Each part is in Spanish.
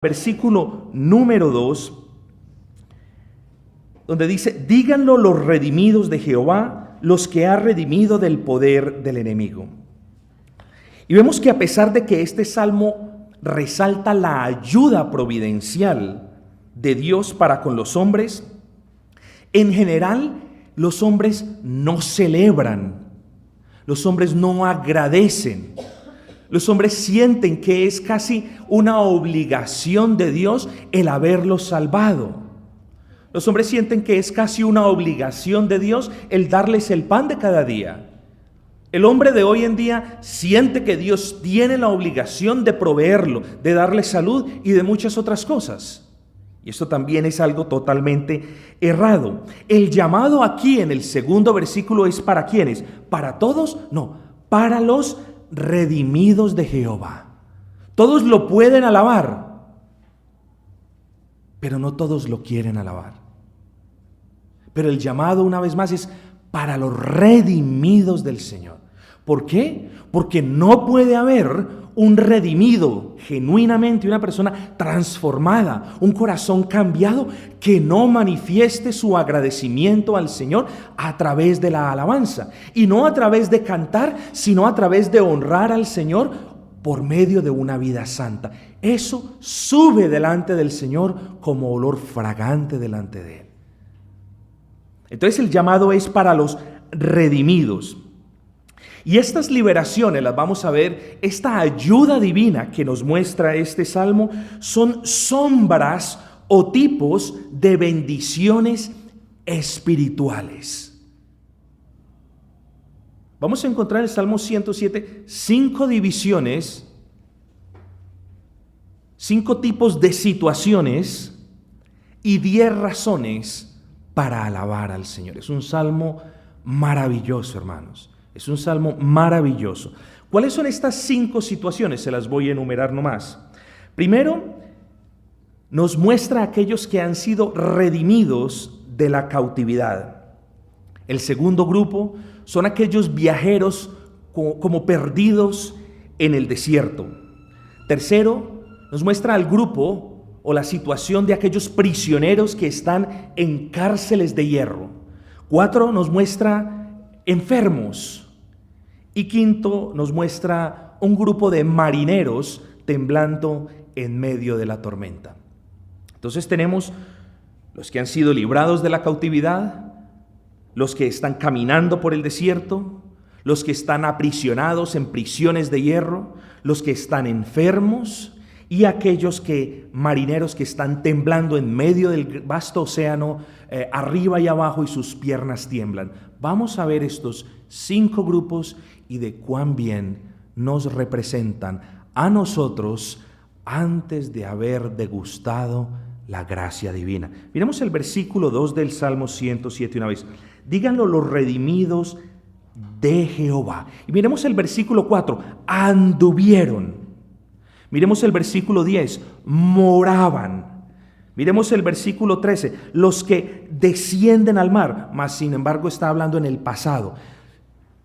Versículo número 2, donde dice: díganlo los redimidos de Jehová, los que ha redimido del poder del enemigo. Y vemos que a pesar de que este salmo resalta la ayuda providencial de Dios para con los hombres, en general los hombres no celebran, los hombres no agradecen. Los hombres sienten que es casi una obligación de Dios el haberlos salvado. Los hombres sienten que es casi una obligación de Dios el darles el pan de cada día. El hombre de hoy en día siente que Dios tiene la obligación de proveerlo, de darle salud y de muchas otras cosas. Y esto también es algo totalmente errado. El llamado aquí en el segundo versículo es ¿para quiénes? ¿Para todos? No, para los redimidos de Jehová. Todos lo pueden alabar, pero no todos lo quieren alabar. Pero el llamado, una vez más, es para los redimidos del Señor. ¿Por qué? Porque no puede haber un redimido, genuinamente una persona transformada, un corazón cambiado, que no manifieste su agradecimiento al Señor a través de la alabanza. Y no a través de cantar, sino a través de honrar al Señor por medio de una vida santa. Eso sube delante del Señor como olor fragante delante de Él. Entonces el llamado es para los redimidos. Y estas liberaciones las vamos a ver, esta ayuda divina que nos muestra este salmo, son sombras o tipos de bendiciones espirituales. Vamos a encontrar en el Salmo 107 5 divisiones, 5 tipos de situaciones y 10 razones para alabar al Señor. Es un salmo maravilloso, hermanos. Es un salmo maravilloso. ¿Cuáles son estas 5 situaciones? Se las voy a enumerar nomás. Primero, nos muestra a aquellos que han sido redimidos de la cautividad. El segundo grupo son aquellos viajeros como perdidos en el desierto. Tercero, nos muestra al grupo o la situación de aquellos prisioneros que están en cárceles de hierro. 4, nos muestra enfermos. Y quinto, nos muestra un grupo de marineros temblando en medio de la tormenta. Entonces tenemos los que han sido librados de la cautividad, los que están caminando por el desierto, los que están aprisionados en prisiones de hierro, los que están enfermos y aquellos marineros que están temblando en medio del vasto océano, arriba y abajo, y sus piernas tiemblan. Vamos a ver estos 5 grupos y de cuán bien nos representan a nosotros antes de haber degustado la gracia divina. Miremos el versículo 2 del Salmo 107 una vez. Díganlo los redimidos de Jehová. Y miremos el versículo 4. Anduvieron. Miremos el versículo 10. Moraban. Miremos el versículo 13. Los que descienden al mar. Mas sin embargo está hablando en el pasado.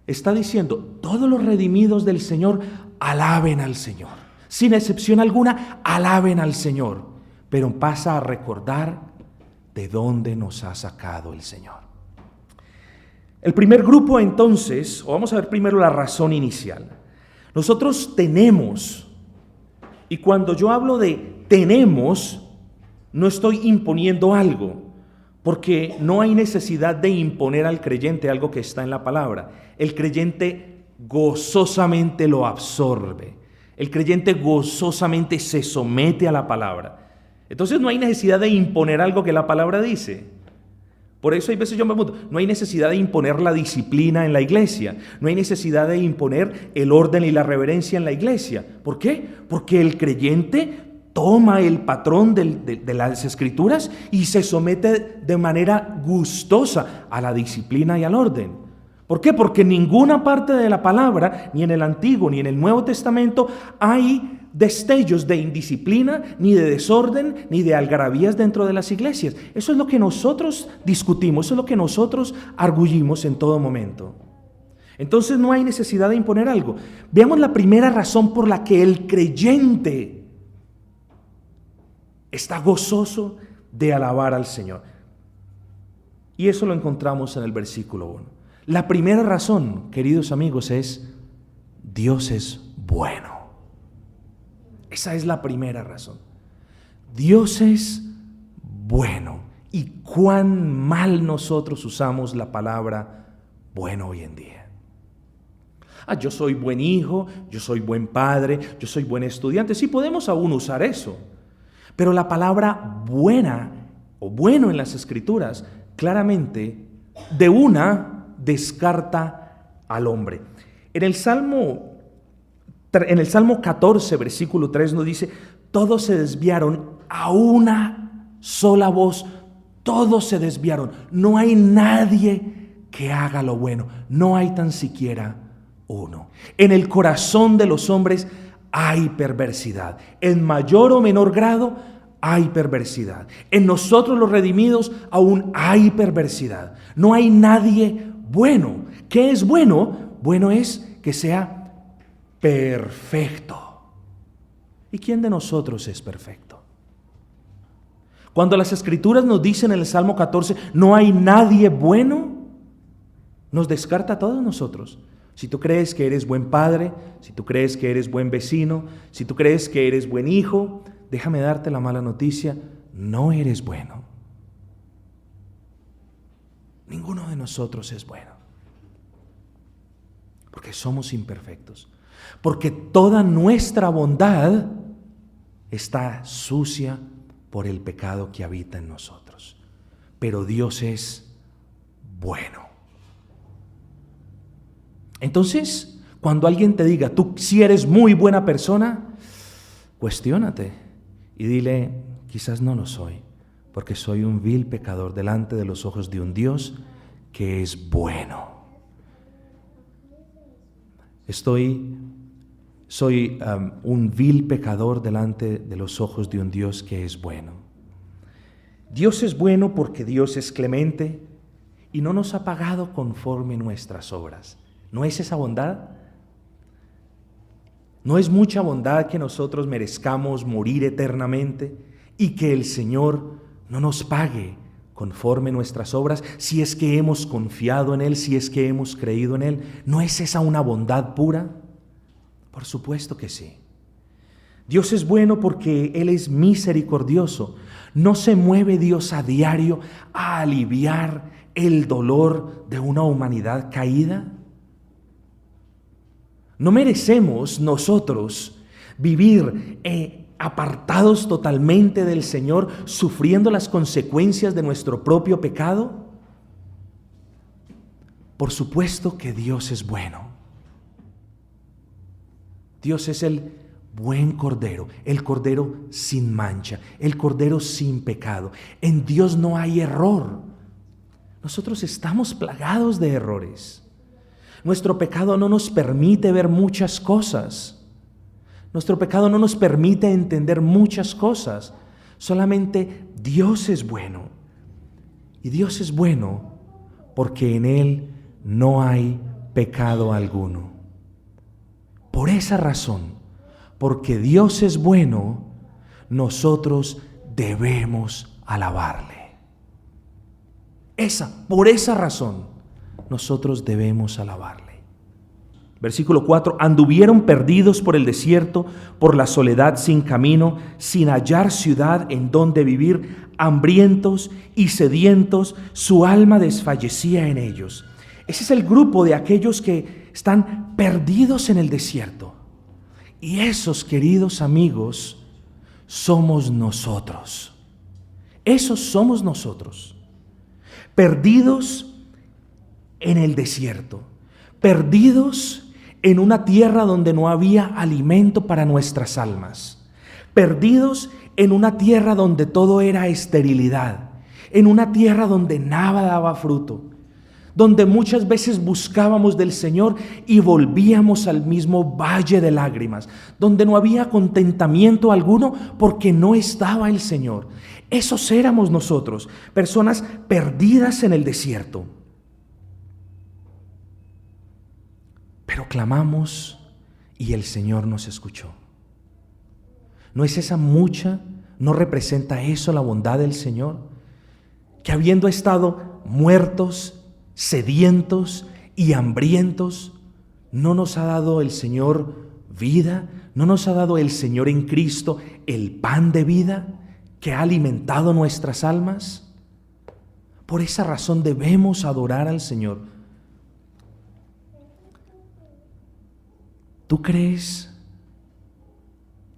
Está diciendo, todos los redimidos del Señor alaben al Señor. Sin excepción alguna, alaben al Señor. Pero pasa a recordar de dónde nos ha sacado el Señor. El primer grupo entonces, o vamos a ver primero la razón inicial. Nosotros tenemos, y cuando yo hablo de tenemos, no estoy imponiendo algo, porque no hay necesidad de imponer al creyente algo que está en la palabra. El creyente gozosamente lo absorbe. El creyente gozosamente se somete a la palabra. Entonces no hay necesidad de imponer algo que la palabra dice. Por eso hay veces yo me pregunto, no hay necesidad de imponer la disciplina en la iglesia. No hay necesidad de imponer el orden y la reverencia en la iglesia. ¿Por qué? Porque el creyente toma el patrón de las Escrituras y se somete de manera gustosa a la disciplina y al orden. ¿Por qué? Porque en ninguna parte de la palabra, ni en el Antiguo ni en el Nuevo Testamento, hay destellos de indisciplina, ni de desorden, ni de algarabías dentro de las iglesias. Eso es lo que nosotros discutimos, eso es lo que nosotros arguimos en todo momento. Entonces no hay necesidad de imponer algo. Veamos la primera razón por la que el creyente está gozoso de alabar al Señor. Y eso lo encontramos en el versículo 1. La primera razón, queridos amigos, es Dios es bueno. Esa es la primera razón. Dios es bueno. Y cuán mal nosotros usamos la palabra bueno hoy en día. Yo soy buen hijo, yo soy buen padre, yo soy buen estudiante. Sí, podemos aún usar eso. Pero la palabra buena o bueno en las Escrituras claramente de una descarta al hombre. En el Salmo 14, versículo 3 nos dice: todos se desviaron a una sola voz, todos se desviaron. No hay nadie que haga lo bueno, no hay tan siquiera uno. En el corazón de los hombres hay perversidad. En mayor o menor grado hay perversidad. En nosotros los redimidos aún hay perversidad. No hay nadie bueno. ¿Qué es bueno? Bueno es que sea perfecto. ¿Y quién de nosotros es perfecto? Cuando las Escrituras nos dicen en el Salmo 14, no hay nadie bueno, nos descarta a todos nosotros. Si tú crees que eres buen padre, si tú crees que eres buen vecino, si tú crees que eres buen hijo, déjame darte la mala noticia: no eres bueno. Ninguno de nosotros es bueno. Porque somos imperfectos. Porque toda nuestra bondad está sucia por el pecado que habita en nosotros. Pero Dios es bueno. Entonces, cuando alguien te diga, tú si eres muy buena persona, cuestiónate y dile, quizás no lo soy, porque soy un vil pecador delante de los ojos de un Dios que es bueno. Soy un vil pecador delante de los ojos de un Dios que es bueno. Dios es bueno porque Dios es clemente y no nos ha pagado conforme nuestras obras. ¿No es esa bondad? ¿No es mucha bondad que nosotros merezcamos morir eternamente y que el Señor no nos pague conforme nuestras obras, si es que hemos confiado en Él, si es que hemos creído en Él? ¿No es esa una bondad pura? Por supuesto que sí. Dios es bueno porque Él es misericordioso. No se mueve Dios a diario a aliviar el dolor de una humanidad caída. No merecemos nosotros vivir apartados totalmente del Señor, sufriendo las consecuencias de nuestro propio pecado. Por supuesto que Dios es bueno. Dios es el buen Cordero, el Cordero sin mancha, el Cordero sin pecado. En Dios no hay error. Nosotros estamos plagados de errores. Nuestro pecado no nos permite ver muchas cosas. Nuestro pecado no nos permite entender muchas cosas. Solamente Dios es bueno. Y Dios es bueno porque en Él no hay pecado alguno. Por esa razón, porque Dios es bueno, nosotros debemos alabarle. Por esa razón, nosotros debemos alabarle. Versículo 4: anduvieron perdidos por el desierto, por la soledad sin camino, sin hallar ciudad en donde vivir, hambrientos y sedientos, su alma desfallecía en ellos. Ese es el grupo de aquellos que están perdidos en el desierto. Y esos, queridos amigos, somos nosotros. Esos somos nosotros. Perdidos en el desierto, perdidos en una tierra donde no había alimento para nuestras almas, perdidos en una tierra donde todo era esterilidad, en una tierra donde nada daba fruto, donde muchas veces buscábamos del Señor y volvíamos al mismo valle de lágrimas, donde no había contentamiento alguno porque no estaba el Señor. Esos éramos nosotros, personas perdidas en el desierto. Pero clamamos y el Señor nos escuchó. ¿No es esa mucha ¿No representa eso la bondad del Señor? Que habiendo estado muertos, sedientos y hambrientos, ¿no nos ha dado el Señor vida? ¿No nos ha dado el Señor en Cristo el pan de vida que ha alimentado nuestras almas? Por esa razón debemos adorar al Señor. ¿Tú crees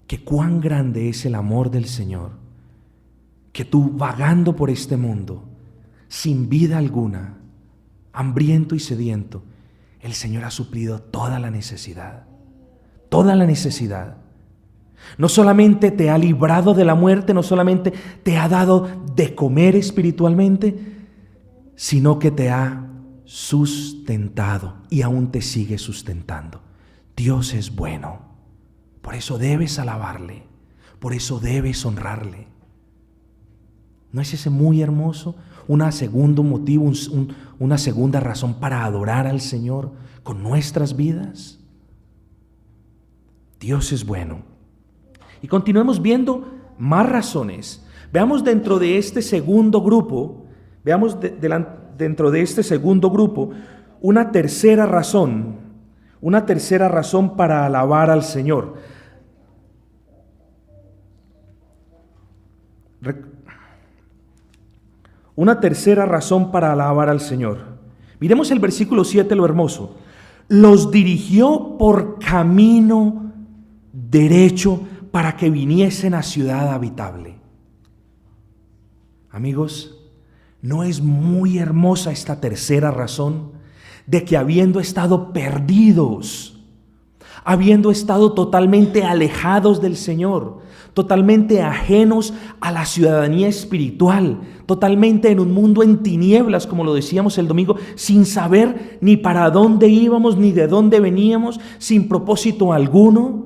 que cuán grande es el amor del Señor? Que tú, vagando por este mundo, sin vida alguna, hambriento y sediento, el Señor ha suplido toda la necesidad. Toda la necesidad. No solamente te ha librado de la muerte, no solamente te ha dado de comer espiritualmente, sino que te ha sustentado y aún te sigue sustentando. Dios es bueno. Por eso debes alabarle. Por eso debes honrarle. ¿No es ese muy hermoso? Un segundo motivo, una segunda razón para adorar al Señor con nuestras vidas. Dios es bueno. Y continuemos viendo más razones. Veamos dentro de este segundo grupo, dentro de este segundo grupo, una tercera razón para alabar al Señor. Una tercera razón para alabar al Señor. Miremos el versículo 7, lo hermoso. Los dirigió por camino derecho para que viniesen a ciudad habitable. Amigos, ¿no es muy hermosa esta tercera razón? De que habiendo estado perdidos, habiendo estado totalmente alejados del Señor, totalmente ajenos a la ciudadanía espiritual, totalmente en un mundo en tinieblas, como lo decíamos el domingo, sin saber ni para dónde íbamos, ni de dónde veníamos, sin propósito alguno.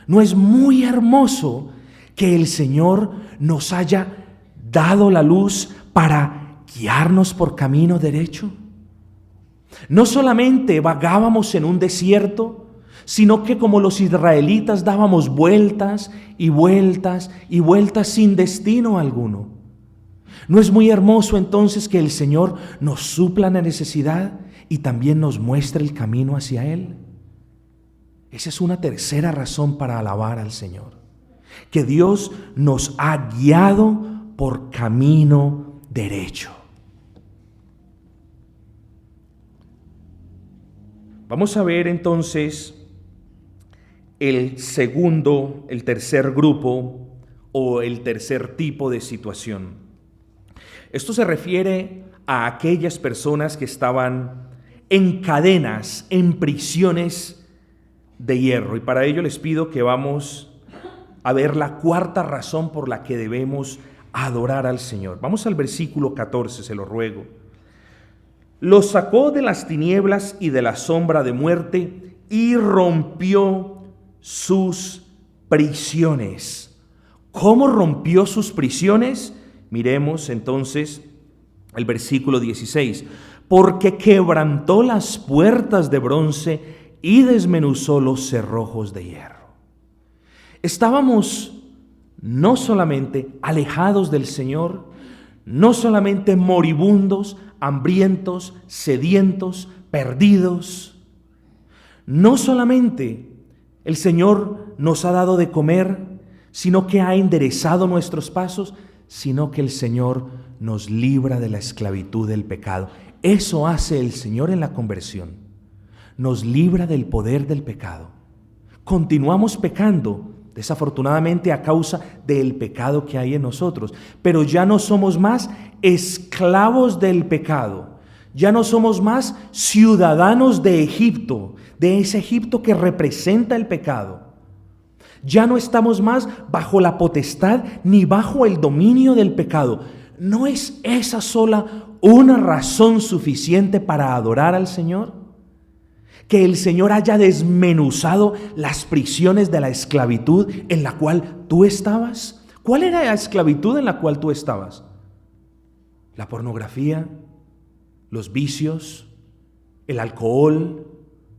¿No es muy hermoso que el Señor nos haya dado la luz para guiarnos por camino derecho? No solamente vagábamos en un desierto, sino que como los israelitas dábamos vueltas y vueltas y vueltas sin destino alguno. ¿No es muy hermoso entonces que el Señor nos supla la necesidad y también nos muestre el camino hacia Él? Esa es una tercera razón para alabar al Señor. Que Dios nos ha guiado por camino derecho. Vamos a ver entonces el tercer grupo o el tercer tipo de situación. Esto se refiere a aquellas personas que estaban en cadenas, en prisiones de hierro. Y para ello les pido que vamos a ver la cuarta razón por la que debemos adorar al Señor. Vamos al versículo 14, se lo ruego. Los sacó de las tinieblas y de la sombra de muerte y rompió sus prisiones. ¿Cómo rompió sus prisiones? Miremos entonces el versículo 16. Porque quebrantó las puertas de bronce y desmenuzó los cerrojos de hierro. Estábamos no solamente alejados del Señor, no solamente moribundos, hambrientos, sedientos, perdidos. No solamente el Señor nos ha dado de comer, sino que ha enderezado nuestros pasos, sino que el Señor nos libra de la esclavitud del pecado. Eso hace el Señor en la conversión. Nos libra del poder del pecado. Continuamos pecando, desafortunadamente a causa del pecado que hay en nosotros, pero ya no somos más esclavos del pecado, ya no somos más ciudadanos de Egipto, de ese Egipto que representa el pecado. Ya no estamos más bajo la potestad ni bajo el dominio del pecado. ¿No es esa sola una razón suficiente para adorar al Señor? Que el Señor haya desmenuzado las prisiones de la esclavitud en la cual tú estabas. ¿Cuál era la esclavitud en la cual tú estabas? La pornografía, los vicios, el alcohol,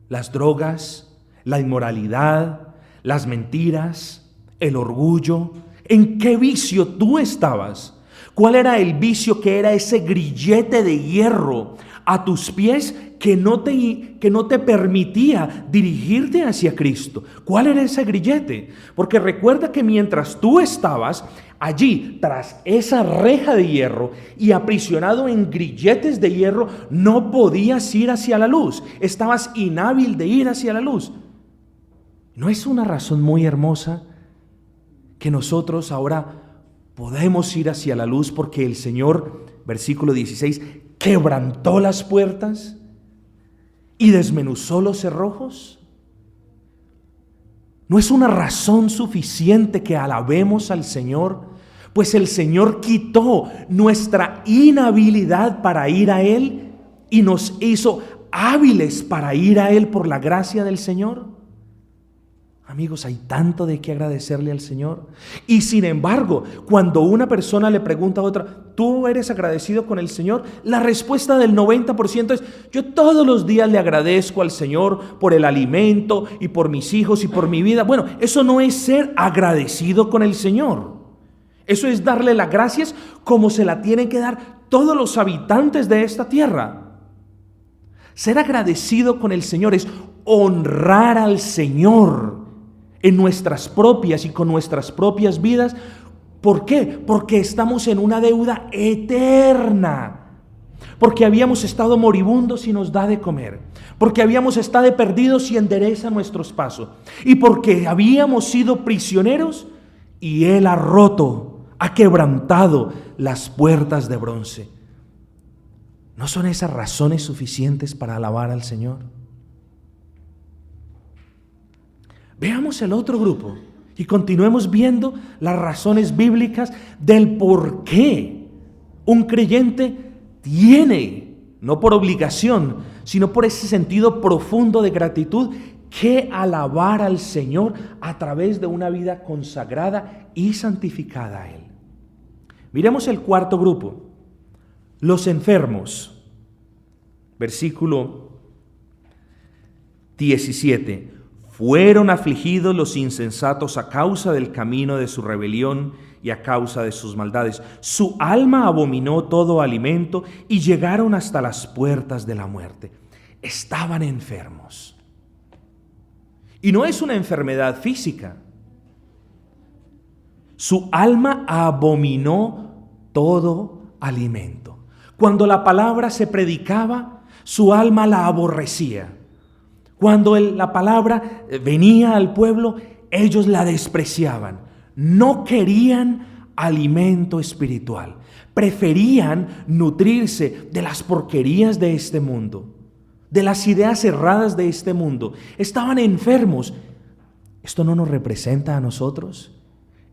las drogas, la inmoralidad, las mentiras, el orgullo, ¿En qué vicio tú estabas? ¿Cuál era el vicio que era ese grillete de hierro a tus pies que no te permitía dirigirte hacia Cristo? ¿Cuál era ese grillete? Porque recuerda que mientras tú estabas allí tras esa reja de hierro y aprisionado en grilletes de hierro, no podías ir hacia la luz. Estabas inhábil de ir hacia la luz. ¿No es una razón muy hermosa que nosotros ahora podemos ir hacia la luz porque el Señor, versículo 16, quebrantó las puertas y desmenuzó los cerrojos? ¿No es una razón suficiente que alabemos al Señor? Pues el Señor quitó nuestra inhabilidad para ir a Él y nos hizo hábiles para ir a Él por la gracia del Señor. Amigos, hay tanto de qué agradecerle al Señor. Y sin embargo, cuando una persona le pregunta a otra, ¿tú eres agradecido con el Señor? La respuesta del 90% es, yo todos los días le agradezco al Señor por el alimento y por mis hijos y por mi vida. Bueno, eso no es ser agradecido con el Señor. Eso es darle las gracias como se la tienen que dar todos los habitantes de esta tierra. Ser agradecido con el Señor es honrar al Señor en nuestras propias y con nuestras propias vidas. ¿Por qué? Porque estamos en una deuda eterna. Porque habíamos estado moribundos y nos da de comer. Porque habíamos estado perdidos y endereza nuestros pasos. Y porque habíamos sido prisioneros y Él ha roto, ha quebrantado las puertas de bronce. ¿No son esas razones suficientes para alabar al Señor? Veamos el otro grupo y continuemos viendo las razones bíblicas del por qué un creyente tiene, no por obligación, sino por ese sentido profundo de gratitud, que alabar al Señor a través de una vida consagrada y santificada a Él. Miremos el cuarto grupo, los enfermos. Versículo 17. Fueron afligidos los insensatos a causa del camino de su rebelión y a causa de sus maldades. Su alma abominó todo alimento y llegaron hasta las puertas de la muerte. Estaban enfermos. Y no es una enfermedad física. Su alma abominó todo alimento. Cuando la palabra se predicaba, su alma la aborrecía. Cuando la palabra venía al pueblo, ellos la despreciaban. No querían alimento espiritual. Preferían nutrirse de las porquerías de este mundo, de las ideas erradas de este mundo. Estaban enfermos. ¿Esto no nos representa a nosotros?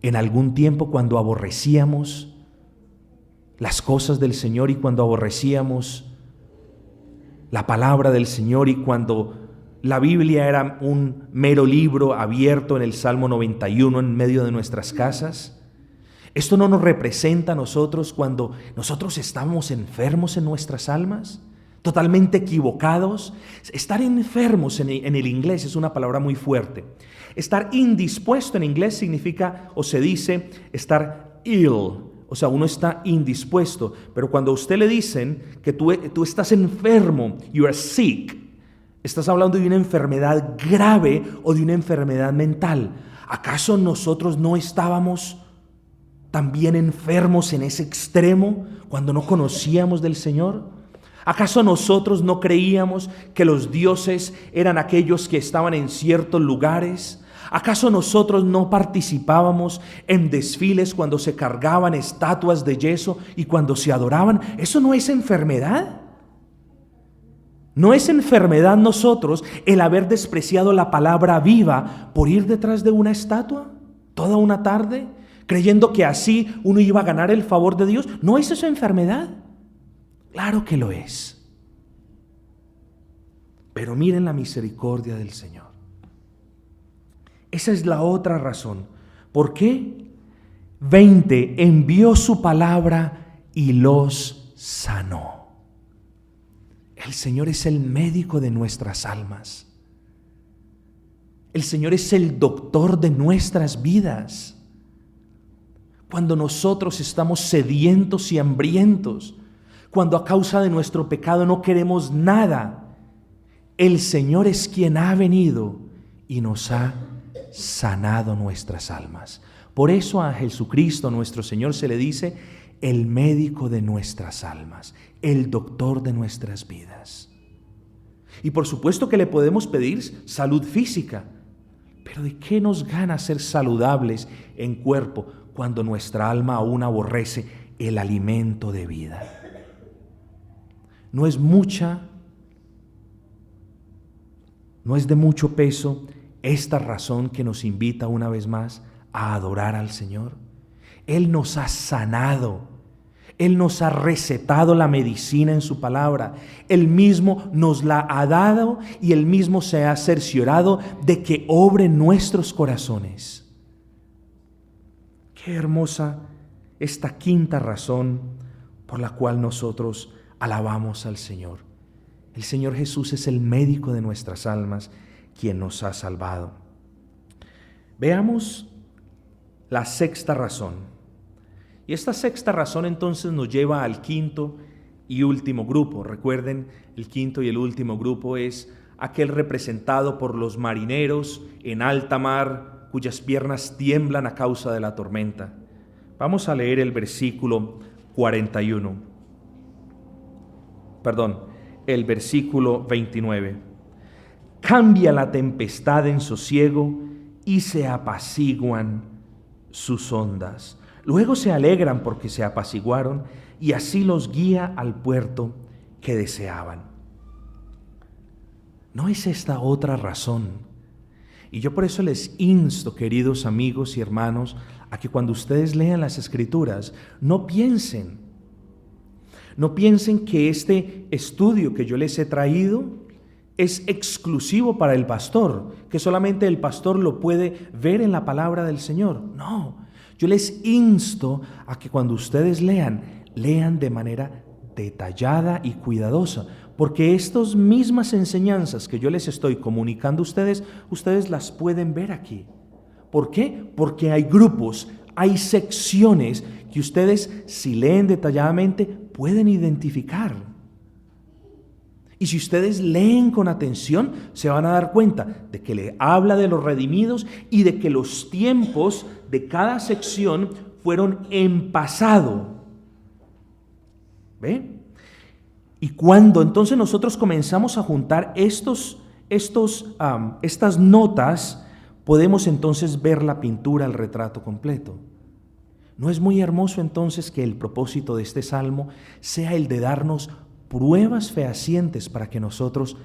En algún tiempo cuando aborrecíamos las cosas del Señor y cuando aborrecíamos la palabra del Señor y cuando la Biblia era un mero libro abierto en el Salmo 91 en medio de nuestras casas. ¿Esto no nos representa a nosotros cuando nosotros estamos enfermos en nuestras almas? Totalmente equivocados. Estar enfermos en el inglés es una palabra muy fuerte. Estar indispuesto en inglés significa o se dice estar ill. O sea, uno está indispuesto. Pero cuando a usted le dicen que tú estás enfermo, you are sick, estás hablando de una enfermedad grave o de una enfermedad mental. ¿Acaso nosotros no estábamos también enfermos en ese extremo cuando no conocíamos del Señor? ¿Acaso nosotros no creíamos que los dioses eran aquellos que estaban en ciertos lugares? ¿Acaso nosotros no participábamos en desfiles cuando se cargaban estatuas de yeso y cuando se adoraban? ¿Eso no es enfermedad? ¿No es enfermedad nosotros el haber despreciado la palabra viva por ir detrás de una estatua toda una tarde, creyendo que así uno iba a ganar el favor de Dios? ¿No es eso enfermedad? Claro que lo es. Pero miren la misericordia del Señor. Esa es la otra razón. ¿Por qué? 20. Envió su palabra y los sanó. El Señor es el médico de nuestras almas. El Señor es el doctor de nuestras vidas. cuando nosotros estamos sedientos y hambrientos, cuando a causa de nuestro pecado no queremos nada, el Señor es quien ha venido y nos ha sanado nuestras almas. Por eso a Jesucristo nuestro Señor se le dice el médico de nuestras almas, el doctor de nuestras vidas. Y por supuesto que le podemos pedir salud física, pero ¿de qué nos gana ser saludables en cuerpo cuando nuestra alma aún aborrece el alimento de vida? No es de mucho peso esta razón que nos invita una vez más a adorar al Señor. Él nos ha sanado, Él nos ha recetado la medicina en su palabra, Él mismo nos la ha dado y Él mismo se ha cerciorado de que obre en nuestros corazones. Qué hermosa esta quinta razón por la cual nosotros alabamos al Señor. El Señor Jesús es el médico de nuestras almas, quien nos ha salvado. Veamos la sexta razón. Y esta sexta razón entonces nos lleva al quinto y último grupo. Recuerden, el quinto y el último grupo es aquel representado por los marineros en alta mar, cuyas piernas tiemblan a causa de la tormenta. Vamos a leer el versículo 41. El versículo 29. Cambia la tempestad en sosiego y se apaciguan sus ondas. Luego se alegran porque se apaciguaron y así los guía al puerto que deseaban. ¿No es esta otra razón? Y yo por eso les insto, queridos amigos y hermanos, a que cuando ustedes lean las Escrituras, no piensen que este estudio que yo les he traído es exclusivo para el pastor, que solamente el pastor lo puede ver en la palabra del Señor. No, yo les insto a que cuando ustedes lean de manera detallada y cuidadosa, porque estas mismas enseñanzas que yo les estoy comunicando a ustedes las pueden ver aquí. ¿Por qué? Porque hay grupos, hay secciones que ustedes, si leen detalladamente, pueden identificar. Y si ustedes leen con atención, se van a dar cuenta de que le habla de los redimidos y de que los tiempos de cada sección fueron en pasado. ¿Ve? Y cuando entonces nosotros comenzamos a juntar estas notas, podemos entonces ver la pintura, el retrato completo. ¿No es muy hermoso entonces que el propósito de este salmo sea el de darnos pruebas fehacientes para que nosotros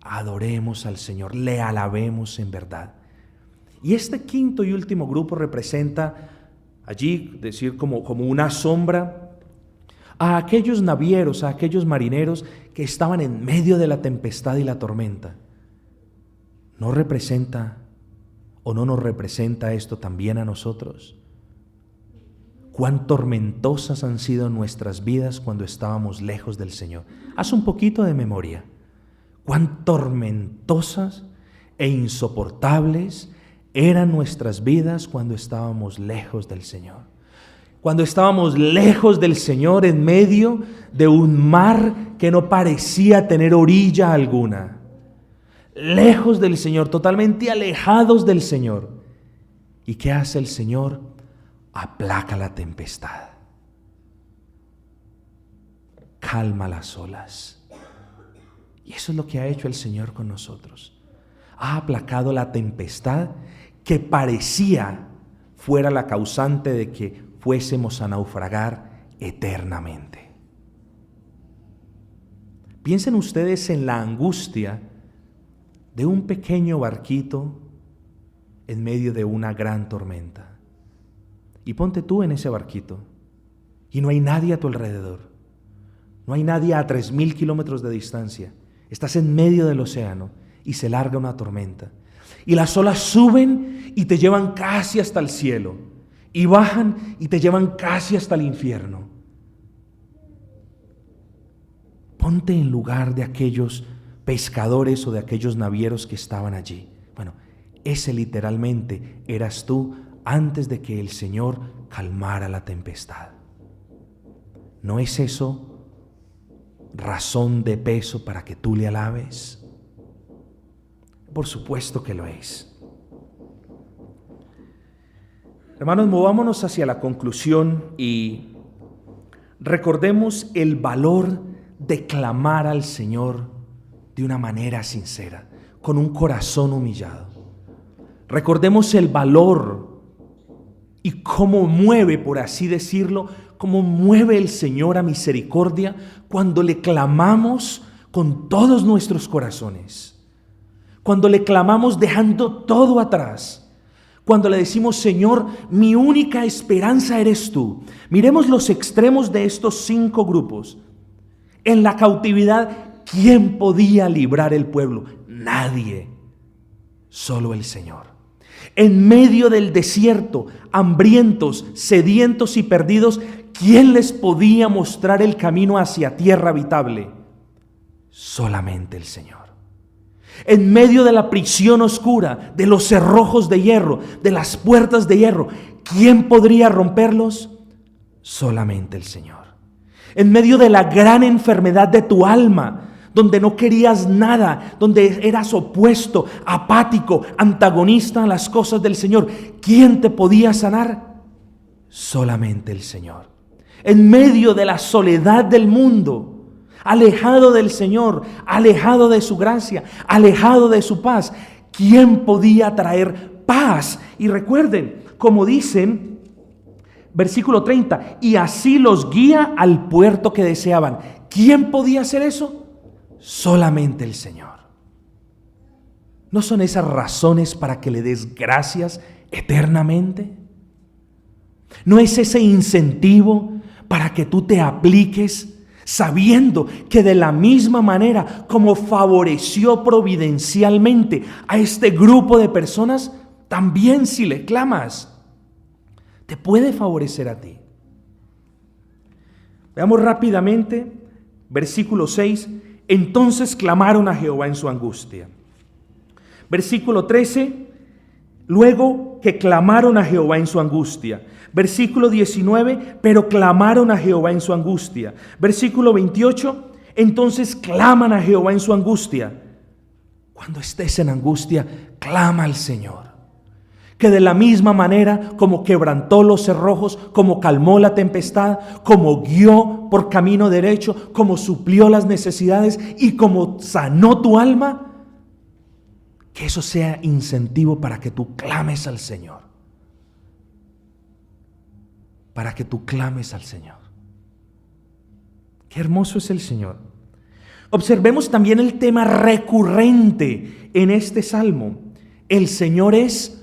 adoremos al Señor, le alabemos en verdad? Y este quinto y último grupo representa allí, decir como una sombra, a aquellos navieros, a aquellos marineros que estaban en medio de la tempestad y la tormenta. ¿No representa o no nos representa esto también a nosotros? Cuán tormentosas han sido nuestras vidas cuando estábamos lejos del Señor. Haz un poquito de memoria. Cuán tormentosas e insoportables eran nuestras vidas cuando estábamos lejos del Señor. Cuando estábamos lejos del Señor en medio de un mar que no parecía tener orilla alguna. Lejos del Señor, totalmente alejados del Señor. ¿Y qué hace el Señor? Aplaca la tempestad, calma las olas. Y eso es lo que ha hecho el Señor con nosotros. Ha aplacado la tempestad que parecía fuera la causante de que fuésemos a naufragar eternamente. Piensen ustedes en la angustia de un pequeño barquito en medio de una gran tormenta. Y ponte tú en ese barquito y no hay nadie a tu alrededor. No hay nadie a 3,000 kilómetros de distancia. Estás en medio del océano y se larga una tormenta. Y las olas suben y te llevan casi hasta el cielo. Y bajan y te llevan casi hasta el infierno. Ponte en lugar de aquellos pescadores o de aquellos navieros que estaban allí. Bueno, ese literalmente eras tú antes de que el Señor calmara la tempestad. ¿No es eso razón de peso para que tú le alabes? Por supuesto que lo es. Hermanos, movámonos hacia la conclusión y recordemos el valor de clamar al Señor de una manera sincera, con un corazón humillado. Recordemos el valor y cómo mueve, por así decirlo, cómo mueve el Señor a misericordia cuando le clamamos con todos nuestros corazones, cuando le clamamos dejando todo atrás, cuando le decimos: Señor, mi única esperanza eres tú. Miremos los extremos de estos 5 grupos. En la cautividad, ¿quién podía librar el pueblo? Nadie, solo el Señor. En medio del desierto, hambrientos, sedientos y perdidos, ¿quién les podía mostrar el camino hacia tierra habitable? Solamente el Señor. En medio de la prisión oscura, de los cerrojos de hierro, de las puertas de hierro, ¿quién podría romperlos? Solamente el Señor. En medio de la gran enfermedad de tu alma, donde no querías nada, donde eras opuesto, apático, antagonista a las cosas del Señor, ¿quién te podía sanar? Solamente el Señor. En medio de la soledad del mundo, alejado del Señor, alejado de su gracia, alejado de su paz, ¿quién podía traer paz? Y recuerden, como dicen, versículo 30, y así los guía al puerto que deseaban. ¿Quién podía hacer eso? Solamente el Señor. ¿No son esas razones para que le des gracias eternamente? ¿No es ese incentivo para que tú te apliques sabiendo que de la misma manera como favoreció providencialmente a este grupo de personas, también si le clamas, te puede favorecer a ti? Veamos rápidamente, versículo 6, entonces clamaron a Jehová en su angustia. Versículo 13, luego que clamaron a Jehová en su angustia. Versículo 19, pero clamaron a Jehová en su angustia. Versículo 28, entonces claman a Jehová en su angustia. Cuando estés en angustia, clama al Señor. Que de la misma manera como quebrantó los cerrojos, como calmó la tempestad, como guió por camino derecho, como suplió las necesidades y como sanó tu alma, que eso sea incentivo para que tú clames al Señor. Para que tú clames al Señor. Qué hermoso es el Señor. Observemos también el tema recurrente en este salmo. El Señor es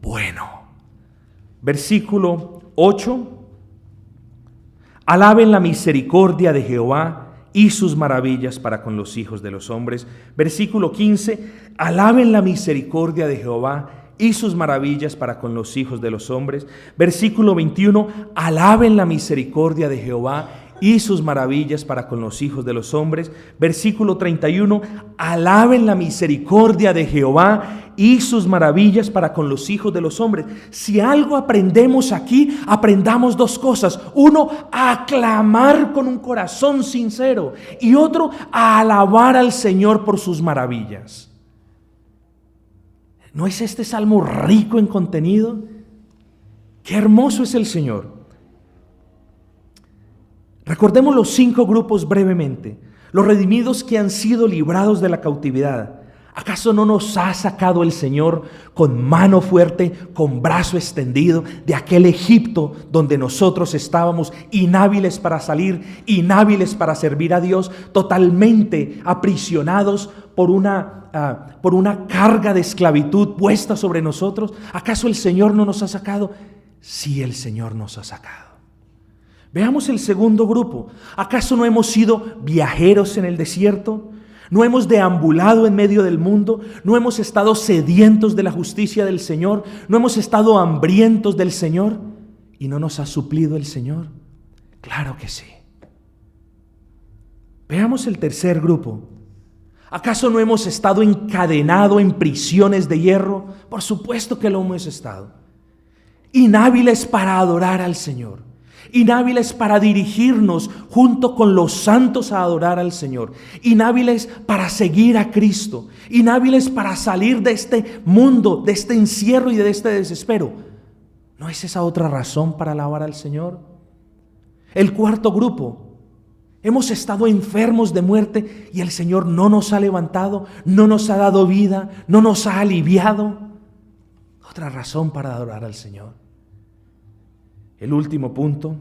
bueno. Versículo 8. Alaben la misericordia de Jehová y sus maravillas para con los hijos de los hombres. Versículo 15. Alaben la misericordia de Jehová y sus maravillas para con los hijos de los hombres. Versículo 21, alaben la misericordia de Jehová y sus maravillas para con los hijos de los hombres. Versículo 31, alaben la misericordia de Jehová y sus maravillas para con los hijos de los hombres. Si algo aprendemos aquí, aprendamos 2 cosas. Uno, a aclamar con un corazón sincero, y otro, a alabar al Señor por sus maravillas. ¿No es este salmo rico en contenido? ¡Qué hermoso es el Señor! Recordemos los 5 grupos brevemente. Los redimidos que han sido librados de la cautividad. ¿Acaso no nos ha sacado el Señor con mano fuerte, con brazo extendido de aquel Egipto donde nosotros estábamos inhábiles para salir, inhábiles para servir a Dios, totalmente aprisionados por una carga de esclavitud puesta sobre nosotros? ¿Acaso el Señor no nos ha sacado? Sí, el Señor nos ha sacado. Veamos el segundo grupo. ¿Acaso no hemos sido viajeros en el desierto? ¿No hemos deambulado en medio del mundo? ¿No hemos estado sedientos de la justicia del Señor? ¿No hemos estado hambrientos del Señor? ¿Y no nos ha suplido el Señor? Claro que sí. Veamos el tercer grupo. ¿Acaso no hemos estado encadenados en prisiones de hierro? Por supuesto que lo hemos estado. inhábiles para adorar al Señor, inhábiles para dirigirnos junto con los santos a adorar al Señor, inhábiles para seguir a Cristo, inhábiles para salir de este mundo, de este encierro y de este desespero. ¿No es esa otra razón para alabar al Señor? El cuarto grupo: hemos estado enfermos de muerte y el Señor no nos ha levantado, no nos ha dado vida, no nos ha aliviado. Otra razón para adorar al Señor. El último punto: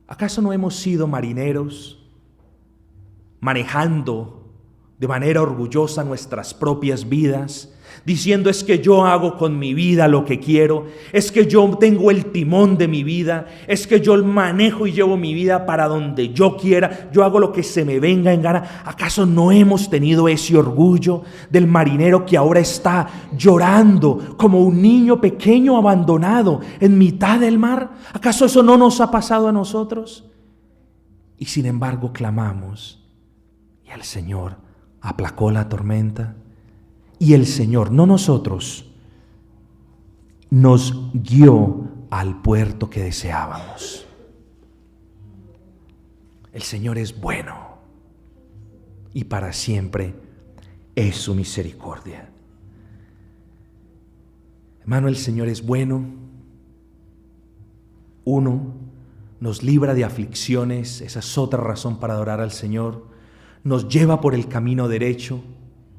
¿acaso no hemos sido marineros manejando de manera orgullosa nuestras propias vidas, diciendo es que yo hago con mi vida lo que quiero, es que yo tengo el timón de mi vida, es que yo manejo y llevo mi vida para donde yo quiera, yo hago lo que se me venga en gana? ¿Acaso no hemos tenido ese orgullo del marinero que ahora está llorando como un niño pequeño abandonado en mitad del mar? ¿Acaso eso no nos ha pasado a nosotros? Y sin embargo clamamos, y el Señor aplacó la tormenta, y el Señor, no nosotros, nos guió al puerto que deseábamos. El Señor es bueno y para siempre es su misericordia. Hermano, el Señor es bueno. Uno, nos libra de aflicciones, esa es otra razón para adorar al Señor. Nos lleva por el camino derecho,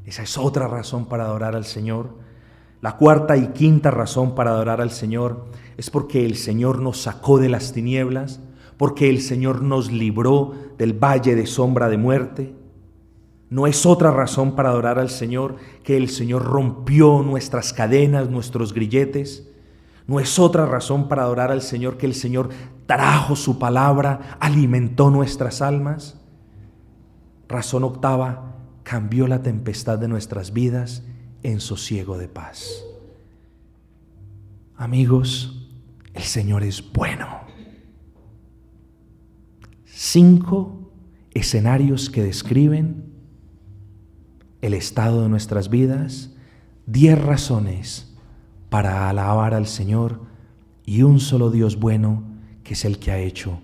esa es otra razón para adorar al Señor. La cuarta y quinta razón para adorar al Señor es porque el Señor nos sacó de las tinieblas, porque el Señor nos libró del valle de sombra de muerte. No es otra razón para adorar al Señor que el Señor rompió nuestras cadenas, nuestros grilletes. No es otra razón para adorar al Señor que el Señor trajo su palabra, alimentó nuestras almas. Razón octava: cambió la tempestad de nuestras vidas en sosiego de paz. Amigos, el Señor es bueno. 5 escenarios que describen el estado de nuestras vidas, 10 razones para alabar al Señor y un solo Dios bueno, que es el que ha hecho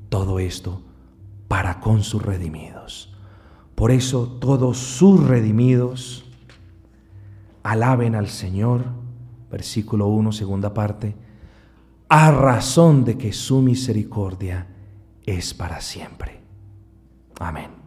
todo esto para con sus redimidos. Por eso todos sus redimidos alaben al Señor, versículo 1, segunda parte, a razón de que su misericordia es para siempre. Amén.